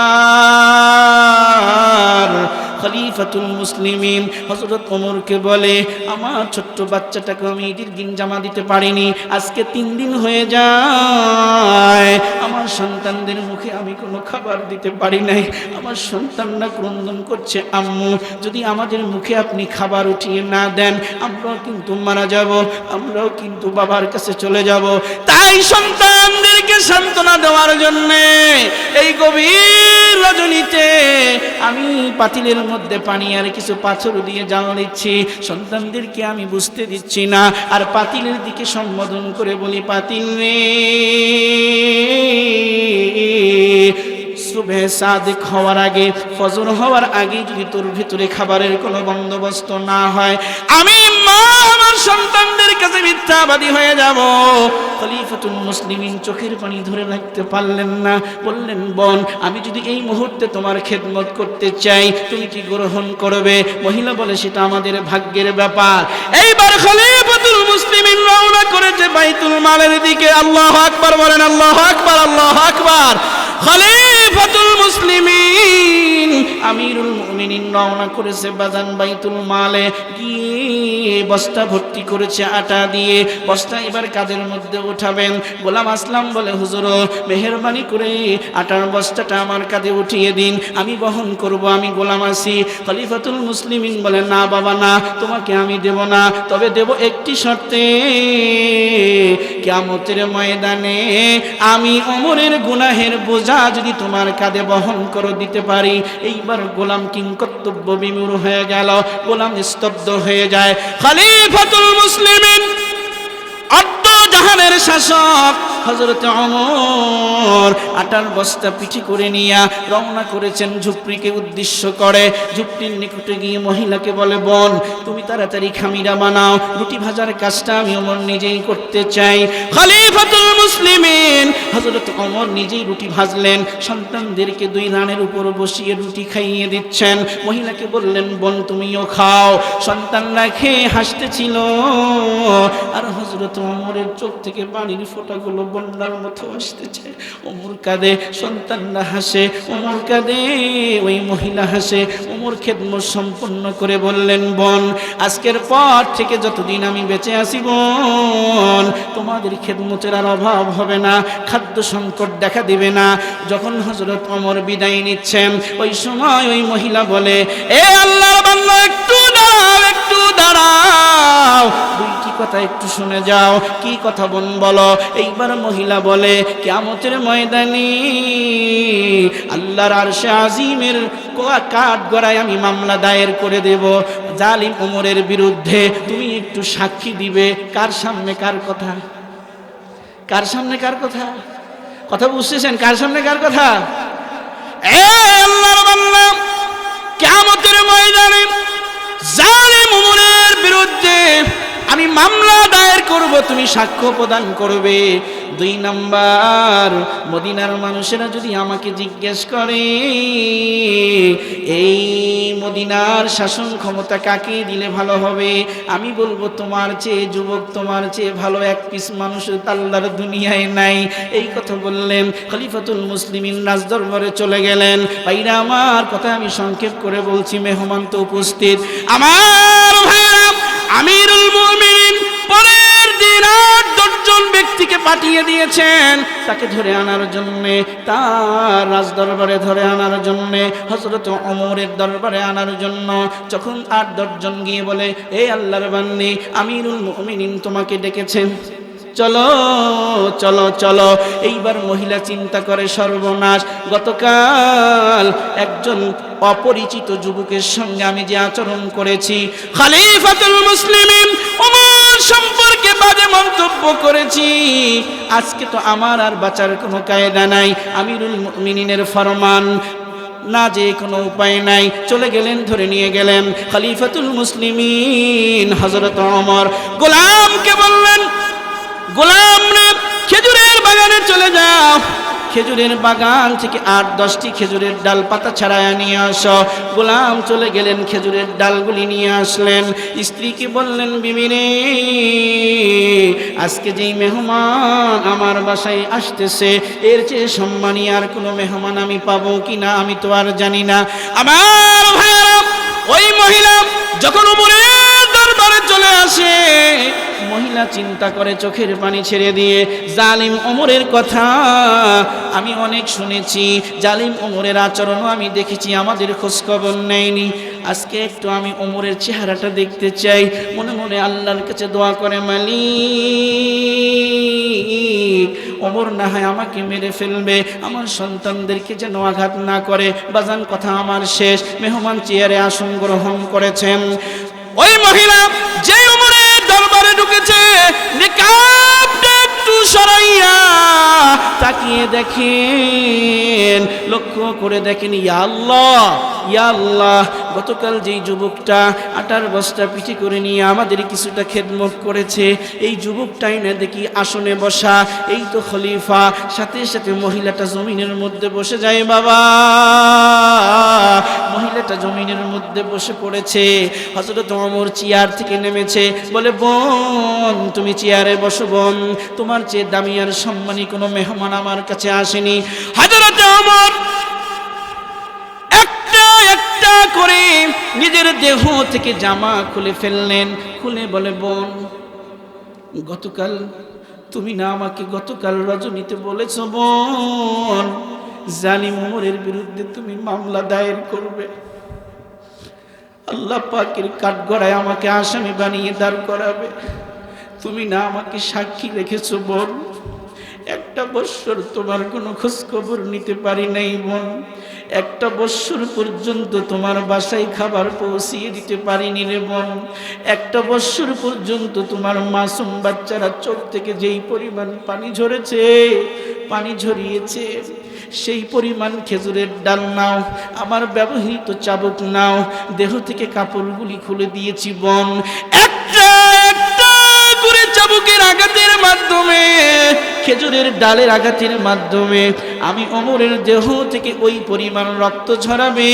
খলিফাতুল মুসলিমিন হযরত ওমরকে বলে, আমার ছোট্ট বাচ্চাটাকে আমি ঈদের দিন জামা দিতে পারিনি, আজকে 3 দিন হয়ে যায়, আমার সন্তানদের মুখে আমি কোনো খাবার দিতে পারি নাই। আমার সন্তানরা ক্রন্দন করছে, আম্মু যদি আমাদের মুখে আপনি খাবার উঠিয়ে না দেন, আমরাও কিন্তু মারা যাব, আমরাও কিন্তু বাবার কাছে চলে যাব। তাই সন্তানদেরকে সান্ত্বনা দেওয়ার জন্যে এই গভীর রজনীতে আমি পাতিলের মধ্যে পানি আর কিছু পাথর দিয়ে জ্বাল দিচ্ছি, সন্তানদেরকে আমি বুঝতে দিচ্ছি না। আর পাতিলের দিকে সম্বোধন করে বলি, পাতিল রে, সুবহে সাদিক হওয়ার আগে, ফজর হওয়ার আগে যদি তোর ভিতরে খাবারের কোনো বন্দোবস্ত না হয়, আমি মা আমার সন্তানদের কাছে মিথ্যাবাদী হয়ে যাব। খলিফাতুল মুসলিমিন চোখের পানি ধরে রাখতে পারলেন না, বললেন, বোন আমি যদি এই মুহূর্তে তোমার খেদমত করতে চাই, তুমি কি গ্রহণ করবে? মহিলা বলে, সেটা আমাদের ভাগ্যের ব্যাপার। এইবার খলিফাতুল মুসলিমিন রওনা করেছে বাইতুল মালের দিকে। আল্লাহু আকবার বলেন, আল্লাহু আকবার, আল্লাহু আকবার। খলিফাতুল মুসলিমিন আমিরুল মুমিনিন রওনা করেছে বাজান বাইতুল মালে গিয়ে বস্তা ভর্তি করেছে আটা দিয়ে। বস্তা এবার কাদের মধ্যে উঠাবেন? গোলাম আসলাম বলে, হুজুর মেহেরবানি করে আটার বস্তাটা আমার কাঁধে উঠিয়ে দিন, আমি বহন করব, আমি গোলাম আছি। খলিফাতুল মুসলিমিন বলে, না বাবা না, তোমাকে আমি দেব না, তবে দেব একটি শর্তে, কিয়ামতের ময়দানে আমি ওমরের গুনাহের বোঝা যদি তোমার কাঁধে বহন করে দিতে পারি। এইবার গোলাম কিংকর্তব্য বিমূঢ় হয়ে গেল, গোলাম স্তব্ধ হয়ে যায়। খলিফাতুল মুসলিমিন অর্ধ জাহানের শাসক হযরত ওমর আটার বস্তা পিঠে করে নিয়ে রওনা করেছেন ঝুপড়িকে উদ্দেশ্য করে। ঝুপড়ির নিকটে গিয়ে মহিলাকে বলে, বোন তুমি তাড়াতাড়ি খামিরা বানাও, রুটি ভাজার কাজটা আমি ওমর নিজেই করতে চাই। খলিফাতুল মুসলিমিন হযরত ওমর নিজেই রুটি ভাজলেন, সন্তানদেরকে 2 রানের উপর বসিয়ে রুটি খাইয়ে দিচ্ছেন। মহিলাকে বললেন, বোন তুমিও খাও। সন্তানরা খেয়ে হাসতেছিল, আর হযরত ওমরের চোখ থেকে পানির ফোঁটাগুলো বন্যার মতো আসতেছে। ওমর কাঁদে, সন্তানরা হাসে, ওমর কাঁদে, ওই মহিলা হাসে। ওমর খেদমত সম্পন্ন করে বললেন, বোন আজকের পর থেকে যতদিন আমি বেঁচে আছি বোন, তোমাদের খেদমতের আর অভাব হবে না, খাদ্য সংকট দেখা দিবে না। যখন হযরত ওমর বিদায় নিচ্ছেন, ওই সময় ওই মহিলা বলে, এ আল্লাহর বান্দা একটু দাঁড়াও, একটু দাঁড়াও, 2টি কথা একটু শুনে যাও। কি কথা বোন বলো? এইবার মহিলা বলে, কিয়ামতের ময়দানে আল্লাহর আরশে আজিমের কাঠ গড়ায় আমি মামলা দায়ের করে দেব জালিম ওমরের বিরুদ্ধে। তুমি একটু সাক্ষী দিবে। কার সামনে কার কথা? কার সামনে কার কথা? কথা বুঝতেছেন? কার সামনে কার কথা? এ আল্লাহর বান্দা, কিয়ামতের ময়দানে জালিম ওমরের বিরুদ্ধে আমি মামলা দায়ের করব, তুমি সাক্ষ্য প্রদান করবে। 2 নাম্বার, মদিনার মানুষেরা যদি আমাকে জিজ্ঞেস করে এই মদিনার শাসন ক্ষমতা কাকে দিলে ভালো হবে, আমি বলবো তোমার চেয়ে যুবক, তোমার চেয়ে ভালো এক পিস মানুষ আল্লাহর দুনিয়ায় নাই। এই কথা বললেন, খলিফাতুল মুসলিমিন রাজদরবারে চলে গেলেন। ভাইরা আমার, কথা আমি সংক্ষেপ করে বলছি, মেহমান তো উপস্থিত। আমার ভাইরা, আমিরুল মুমিনিন পরের দিন 8-10 জন ব্যক্তিকে পাঠিয়ে দিয়েছেন তাকে ধরে আনার জন্য, তার রাজদরবারে ধরে আনার জন্য, হযরত ওমরের দরবারে আনার জন্য। যখন 8-10 জন গিয়ে বলে, এ আল্লাহর বান্দী, আমিরুল মুমিনিন তোমাকে ডেকেছেন, চলো চলো চলো। এইবার মহিলা চিন্তা করে, সর্বনাশ, গতকাল একজন অপরিচিত যুবকের সঙ্গে আমি যে আচরণ করেছি, খলিফাতুল মুসলিমিন ওমর সম্পর্কে বাজে মন্তব্য করেছি, আজকে তো আমার আর বাঁচার কোনো কায়দা নাই। আমিরুল মুমিনিনের ফরমান, না যে কোনো উপায় নাই। চলে গেলেন, ধরে নিয়ে গেলেন। খলিফাতুল মুসলিমিন হযরত ওমর গোলামকে বললেন, গোলাম রে, খেজুরের বাগানে চলে যাও, খেজুরের বাগান থেকে 8-10টি খেজুরের ডাল পাতা ছাড়ায়া নিয়ে আসো। গোলাম চলে গেলেন, খেজুরের ডালগুলি নিয়ে আসলেন। স্ত্রীকে বললেন, বিবি রে, আজকে যেই মেহমান আমার বাসায় আসতেছে, এর চেয়ে সম্মানী আর কোনো মেহমান আমি পাবো কিনা আমি তো আর জানি না। আমার ভাইয়েরা, ওই মহিলা যখন ওমরের দরবারে চলে আসে, মহিলা চিন্তা করে, চোখের পানি ছেড়ে দিয়ে, জালিম ওমরের কথা আমি অনেক শুনেছি, জালিম ওমরের আচরণও আমি দেখেছি, আমাদের খোঁজ খবর নেয়নি। আজকে একটু আমি ওমরের চেহারাটা দেখতে চাই। মনে মনে আল্লাহর কাছে দোয়া করে, মালিক, ওমর না হয় আমাকে মেরে ফেলবে, আমার সন্তানদেরকে যেন আঘাত না করে। বাজান, কথা আমার শেষ। মেহমান চেয়ারে আসন গ্রহণ করেছেন। ওই মহিলা যে ওমরের দরবারে ঢুকেছে, নিকাবটা একটু সরাইয়া তাকিয়ে দেখেন, লক্ষ্য করে দেখেন, ইয়া আল্লাহ, ইয়া আল্লাহ, গতকাল যেই যুবকটা আটার বস্তা পিঠে করে নিয়ে আমাদের কিছুটা খেদমত করেছে, এই যুবকটাই না দেখি আসনে বসা, এই তো খলিফা। সাথে সাথে মহিলাটা জমিনের মধ্যে বসে যায়। বাবা, মহিলাটা জমিনের মধ্যে বসে পড়েছে। হযরত ওমর চেয়ার থেকে নেমেছে, বলে, বোন, তুমি চেয়ারে বসো বোন, তোমার চেয়ে দামি আর সম্মানী কোনো মেহমান আমার কাছে আসেনি। হযরত ওমর একটা একটা করে নিজের দেহ থেকে জামা খুলে ফেললেন। খুলে বলে, বোন, গতকাল তুমি না আমাকে গতকাল রজনীতে বলেছ, বোন, জালিম ওমরের বিরুদ্ধে তুমি মামলা দায়ের করবে, আল্লাহ পাকের কাঠগড়ায় আমাকে আসামি বানিয়ে দাঁড় করাবে। তুমি না আমাকে সাক্ষী রেখেছো বোন, 1 বৎসর তোমার কোনো খোঁজ খবর নিতে পারি নাই বোন, 1 বৎসর পর্যন্ত তোমার বাসায় খাবার পৌঁছিয়ে দিতে পারিনি রে বোন, 1 বৎসর পর্যন্ত তোমার মাসুম বাচ্চারা চোখ থেকে যেই পরিমাণ পানি ঝরেছে, পানি ঝরিয়েছে, সেই পরিমাণ খেজুরের ডাল নাও, আমার ব্যবহৃত চাবুক নাও, দেহ থেকে কাপড়গুলি খুলে দিয়েছি বোন। একটা একটা করে চাবুকের আঘাতের মাধ্যমে, খেজুরের ডালের আঘাতের মাধ্যমে আমি ওমরের দেহ থেকে ওই পরিমাণ রক্ত ঝরাবে,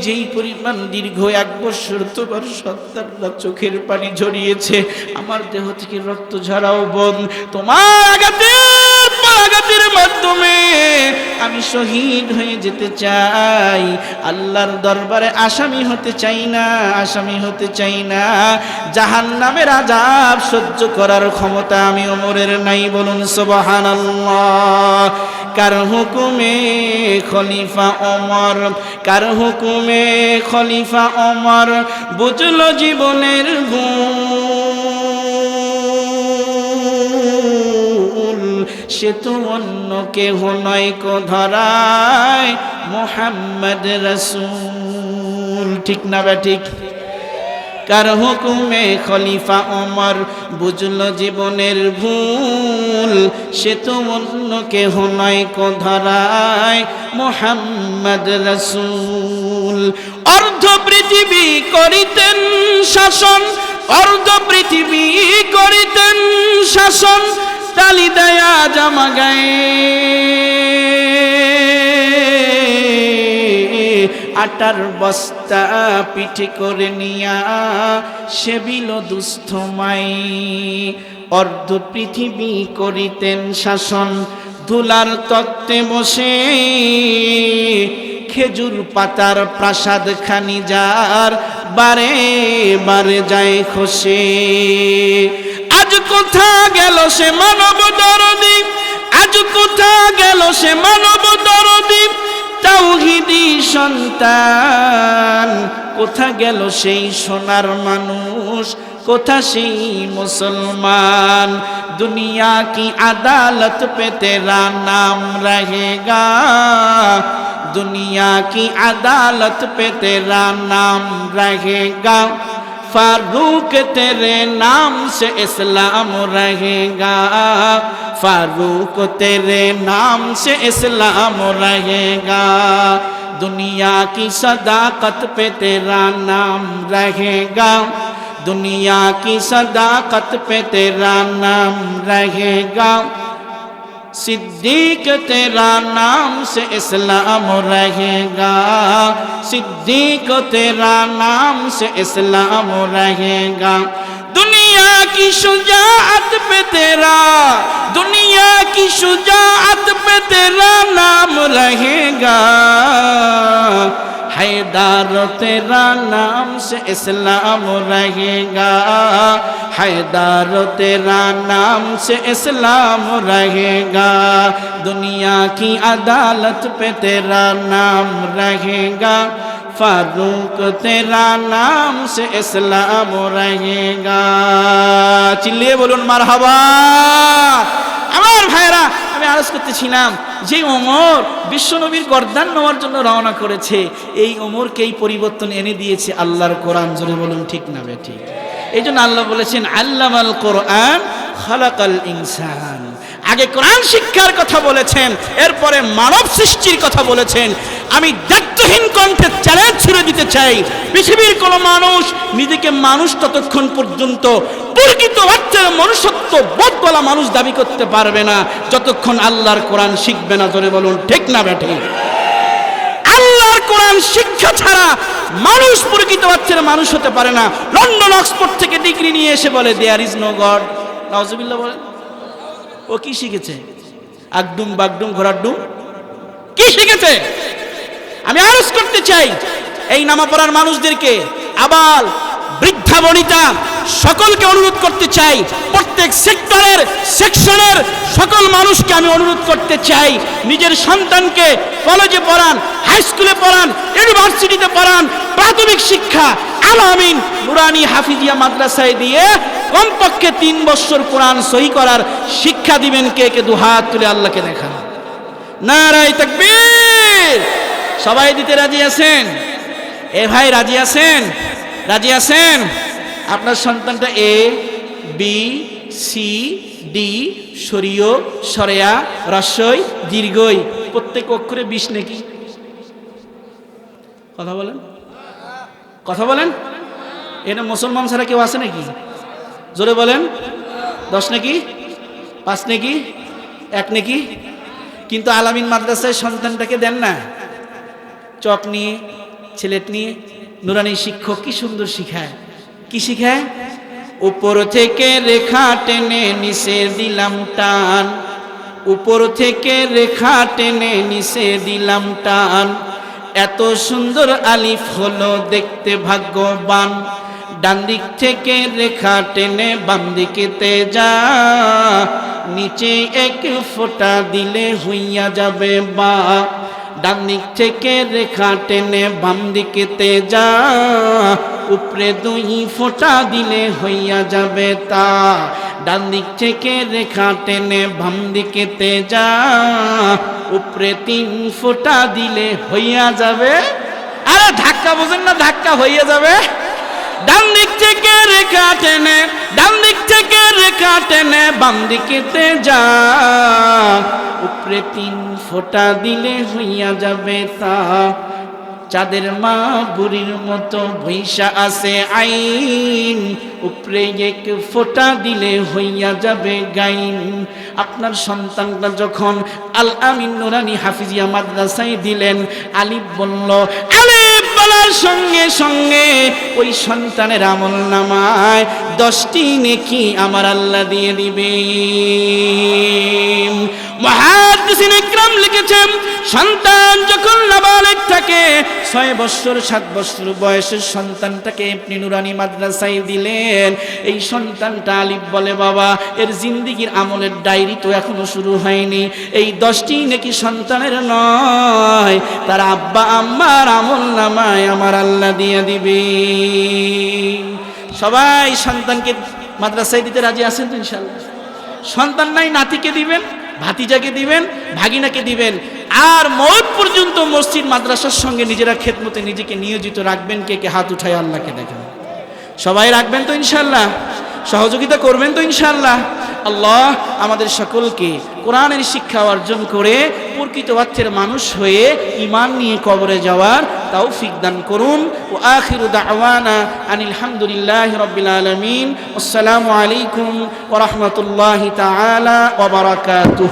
যেই পরিমাণ দীর্ঘ 1 বৎসর তোমার সন্তানরা চোখের পানি ঝরিয়েছে। আমার দেহ থেকে রক্ত ঝরাও বোন, তোমার আঘাতের মাধ্যমে আমি শহীদ হয়ে যেতে চাই, আল্লাহর দরবারে আসামি হতে চাই না, আসামি হতে চাই না। জাহান্নামের আযাব সহ্য করার ক্ষমতা আমি ওমরের নাই। বলুন সুবহানাল্লাহ। কার হুকুমে খলিফা ওমর, কার হুকুমে খলিফা ওমর বুঝলো জীবনের ভুল, সে তো অন্য কেহ নয় কো ধরায় মুহাম্মদ রাসূল। ঠিক না বা ঠিক? কার হুকুমে খলিফা ওমর বুঝলো জীবনের ভুল, সে তো অন্য কেহ নয় কোধরায় মুহাম্মদ রাসূল। অর্ধ পৃথিবী করিতেন শাসন, অর্ধ পৃথিবী করিতেন শাসন, তালি দেয়া জামা গায়ে আটার বস্তা পিঠে করে নিয়া সেবিল দুস্থ মাই। অর্ধ পৃথিবী করিতেন শাসন, ধুলার তত্ত্বে বসে খেজুর পাতার প্রাসাদ খানি যার বারে বারে যায় খসে। আজ কোথা গেল সে মানব দরদি, আজ কোথা গেল সে মানব দরদি, তাওহীদি সন্তান কোথা গেল সেই সোনার মানুষ, কোথা সেই মুসলমান। দুনিয়া কি আদালত পে তেরা নাম रहेगा, दुनिया की अदालत पे तेरा नाम रहेगा, फारूक तेरे नाम से इस्लाम रहेगा, फारूक तेरे नाम से इस्लाम रहेगा, दुनिया की सदाकत पे तेरा नाम रहेगा, दुनिया की सदाकत पे तेरा नाम रहेगा, सिद्दीक तेरा नाम से इस्लाम रहेगा, सिद्दीक तेरा नाम से इस्लाम रहेगा, दुनिया की शुजाअत पे तेरा, दुनिया की शुजाअत पे तेरा नाम रहेगा, हैदर तेरा नाम से इस्लाम रहेगा, हैदर तेरा नाम से इस्लाम रहेगा, दुनिया की अदालत पे तेरा नाम रहेगा, फारूक तेरा नाम से इस्लाम रहेगा। चिल्लिए बोलुन मारहाबा। আমার ভাইরা, আমি আরজ করতেছিলাম যে ওমর বিশ্বনবীর গর্দান নেওয়ার জন্য রওনা করেছে, এই ওমরকেই পরিবর্তন এনে দিয়েছে আল্লাহর কোরআন। জোরে বলুন ঠিক না বেঠিক? এই জন্য আল্লাহ বলেছেন আল্লামাল কোরআন খালাকাল ইনসান। আগে কোরআন শিক্ষার কথা বলেছেন, এরপরে মানব সৃষ্টির কথা বলেছেন। আমি দায়িত্বহীন কণ্ঠে চ্যালেঞ্জ ছুড়ে দিতে চাই, পৃথিবীর কোনো মানুষ নিজেকে মানুষ ততক্ষণ পর্যন্ত প্রকৃত অর্থের মনুষ্যত্ব বোধ বলা মানুষ দাবি করতে পারবে না যতক্ষণ আল্লাহর কোরআন শিখবে না। জোরে বলুন ঠিক না বেঠিক? আল্লাহর কোরআন শিক্ষা ছাড়া মানুষ প্রকৃত অর্থের মানুষ হতে পারে না। লন্ডন অক্সফোর্ড থেকে ডিগ্রি নিয়ে এসে বলে দেয়ার ইজ নো গড, নাউজুবিল্লাহ বলে। ও কি শিখেছে? আগডুম বাগডুম ঘোড়ার ডুম কি শিখেছে? আমি আরজ করতে চাই এই নামা পড়ার মানুষদেরকে, আবাল বৃদ্ধা বনিতা সকলকে অনুরোধ করতে চাই, প্রত্যেক সেক্টরের সেকশনের সকল মানুষকে আমি অনুরোধ করতে চাই, নিজের সন্তানকে কলেজে পড়ান, হাই স্কুলে পড়ান, ইউনিভার্সিটিতে পড়ান, প্রাথমিক শিক্ষা আল আমিন নুরানি হাফিজিয়া মাদ্রাসায় দিয়ে কমপক্ষে 3 বছর কোরআন সহি করার শিক্ষা দিবেন। কে কে দুহাত তুলে আল্লাহকে দেখান। নারায়ে তাকবীর। সবাই দিতে রাজি আছেন? এ ভাই রাজি আছেন? রাজি আছেন? আপনার সন্তানটা এ বি সি ডি সরিয় সরেয়া রস্বই দীর্ঘই প্রত্যেক অক্ষরে 20 নাকি? কথা বলেন, কথা বলেন। এটা মুসলমান ছাড়া কেউ আছে নাকি? জোরে বলেন। 10 নাকি? 5 নাকি? 1 নাকি? কিন্তু আলামিন মাদ্রাসায় সন্তানটাকে দেন না, চক নিয়ে ছেলেট নিয়ে নুরানি শিক্ষক কি সুন্দর শিখায়। কি শিখায়? উপর থেকে রেখা টেনে নিচে দিলাম টান, উপর থেকে রেখা টেনে নিচে দিলাম টান, এত সুন্দর আলিফ হলো দেখতে ভাগ্যবান, ডান দিক থেকে রেখা টেনে বাম দিকেতে যা, নিচে এক ফোঁটা দিলে হইয়া যাবে বা, ডান দিক থেকে রেখা টেনে বাম দিকেতে যা, উপরে 2 ফোঁটা দিলে হইয়া যাবে তা, ডান দিক থেকে রেখা টেনে বাম দিকেতে যা, উপরে 3 ফোঁটা দিলে হইয়া যাবে। আরে ধাক্কা বোঝেন না? ধাক্কা হইয়া যাবে। ডান দিক থেকে রেখা টেনে, ডান দিক থেকে রেখা টেনে বাম দিকেতে যা, উপরে 3 ফোঁটা দিলে হইয়া যাবে তা। চাঁদের মা বুড়ির মতো বৈশা আছে আইন, উপরে 1 ফোঁটা দিলে হইয়া যাবে গাইন। আপনার সন্তানটা যখন আল আমিন নুরানি হাফিজিয়া মাদ্রাসায় দিলেন, আলিফ বলল, আলিফ বলার সঙ্গে সঙ্গে ওই সন্তানের আমল নামায় 10টি নেকি আমার আল্লাহ দিয়ে দিবেন। মুহাদ্দিসিন ইকরাম লিখেছেন, সন্তান যখন নাবালেগ থাকে, 6 বছর 7 বছর বয়সের সন্তানটাকে আপনি নুরানি মাদ্রাসায় দিলেন, এই সন্তানটা আলিফ বলে বাবা, এর জিন্দেগির আমলের ডায়েরি তো এখনো শুরু হয়নি। এই 10টি নাকি সন্তানের নয়, তার আব্বা আম্মার আমল নামায় আমার আল্লাহ দিয়ে দিবে। সবাই সন্তানকে মাদ্রাসায় দিতে রাজি আছেন তো ইনশাআল্লাহ? সন্তান নাই, নাতিকে দিবেন, ভাতিজাকে দিবেন, ভাগিনাকে দিবেন, আর মওত পর্যন্ত মসজিদ মাদ্রাসার সঙ্গে নিজেরা খেদমতে নিজেকে নিয়োজিত রাখবেন। কে কে হাত উঠায় আল্লাহকে দেখেন? সবাই রাখবেন তো ইনশাআল্লাহ? সহযোগিতা করবেন তো ইনশাআল্লাহ? আল্লাহ আমাদের সকলকে কোরআনের শিক্ষা অর্জন করে প্রকৃত অর্থের মানুষ হয়ে ঈমান নিয়ে কবরে যাওয়ার তৌফিক দান করুন। ও আখিরু দাওয়ানা আনিল হামদুলিল্লাহি রাব্বিল আলামিন। আসসালামু আলাইকুম ওয়া রাহমাতুল্লাহি তাআলা ওয়া বারাকাতুহু।